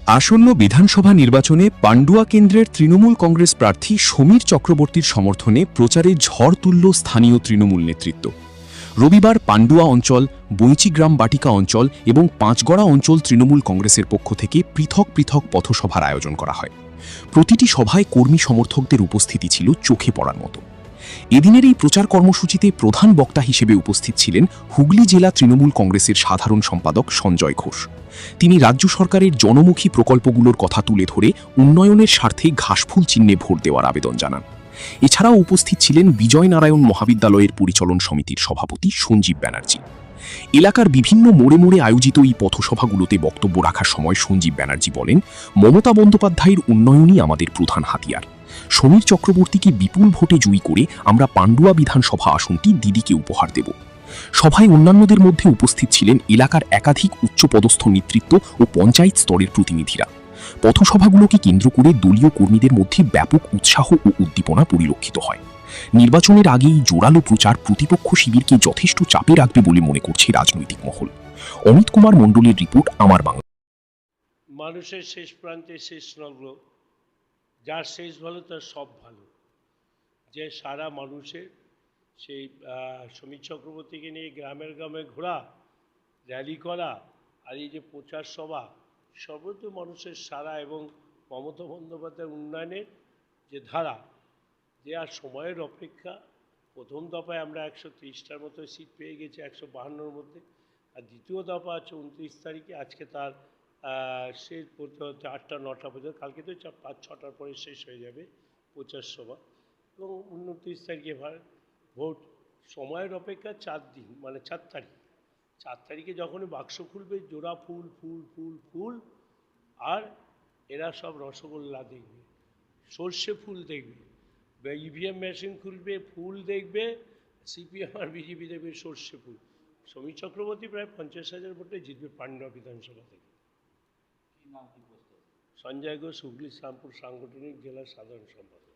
আসন্ন বিধানসভা নির্বাচনে পান্ডুয়া কেন্দ্রের তৃণমূল কংগ্রেস প্রার্থী সমীর চক্রবর্তীর সমর্থনে প্রচারে ঝড় তুলল স্থানীয় তৃণমূল নেতৃত্ব। রবিবার পান্ডুয়া অঞ্চল, বৈচিগ্রাম বাটিকা অঞ্চল এবং পাঁচগড়া অঞ্চল তৃণমূল কংগ্রেসের পক্ষ থেকে পৃথক পৃথক পথসভার আয়োজন করা হয়। প্রতিটি সভায় কর্মী সমর্থকদের উপস্থিতি ছিল চোখে পড়ার মতো। এদিনের এই প্রচার কর্মসূচিতে প্রধান বক্তা হিসেবে উপস্থিত ছিলেন হুগলি জেলা তৃণমূল কংগ্রেসের সাধারণ সম্পাদক সঞ্জয় ঘোষ। তিনি রাজ্য সরকারের জনমুখী প্রকল্পগুলোর কথা তুলে ধরে উন্নয়নের স্বার্থে ঘাসফুল চিহ্নে ভোট দেওয়ার আবেদন জানান। এছাড়াও উপস্থিত ছিলেন বিজয়নারায়ণ মহাবিদ্যালয়ের পরিচালন সমিতির সভাপতি সঞ্জীব ব্যানার্জি। এলাকার বিভিন্ন মোড়ে মোড়ে আয়োজিত এই পথসভাগুলোতে বক্তব্য রাখার সময় সঞ্জীব ব্যানার্জি বলেন, মমতা বন্দ্যোপাধ্যায়ের উন্নয়নই আমাদের প্রধান হাতিয়ার। সমীর চক্রবর্তীকে বিপুল ভোটে জয়ী করে আমরা পান্ডুয়া বিধানসভা আসনটি দিদিকে উপহার দেব। সভায় অন্যান্যদের মধ্যে উপস্থিত ছিলেন এলাকার একাধিক উচ্চপদস্থ নেতৃত্ব ও পঞ্চায়েত স্তরের প্রতিনিধিরা। পথসভাগুলোকে কেন্দ্র করে দলীয় কর্মীদের মধ্যে ব্যাপক উৎসাহ ও উদ্দীপনা পরিলক্ষিত হয়। নির্বাচনের আগেই জোরালো প্রচার প্রতিপক্ষ শিবিরকে যথেষ্ট চাপে রাখবে বলে মনে করছে রাজনৈতিক মহল। অমিত কুমার মণ্ডলের রিপোর্ট, আমার বাংলা। মানুষের শেষ প্রান্তে শেষ নগ্ন, যার শেষ ভালো তার সব ভালো, যে সারা মানুষের সেই সমীর চক্রবর্তীকে নিয়ে গ্রামের গ্রামে ঘোরা, র্যালি করা, আর এই যে প্রচার সভা, সর্বত্র মানুষের সারা এবং মমতা বন্দ্যোপাধ্যায়ের উন্নয়নের যে ধারা, যে আর সময়ের অপেক্ষা। প্রথম দফায় আমরা 130টার মতো সিট পেয়ে গেছি 152-র মধ্যে, আর দ্বিতীয় দফা আছে 29 তারিখে। আজকে তার শেষ করতে হচ্ছে 8টা-9টা পর্যন্ত, কালকে তো 5-6টার পরে শেষ হয়ে যাবে প্রচার সভা, এবং 29 তারিখে ভোট। সময়ের অপেক্ষা 4 দিন, মানে 4 তারিখ। 4 তারিখে যখনই বাক্স খুলবে, জোড়া ফুল ফুল ফুল ফুল, আর এরা সব রসগোল্লা দেখবে, সর্ষে ফুল দেখবে, ইভিএম মেশিন খুলবে, ফুল দেখবে, সিপিএম আর বিজেপি দেখবে সর্ষে ফুল। সমীর চক্রবর্তী প্রায় 50,000 ভোটে জিতবে পান্ডুয়া বিধানসভা থেকে। সঞ্জয় ঘোষ, হুগলি শ্যামপুর সাংগঠনিক জেলার সাধারণ সম্পাদক।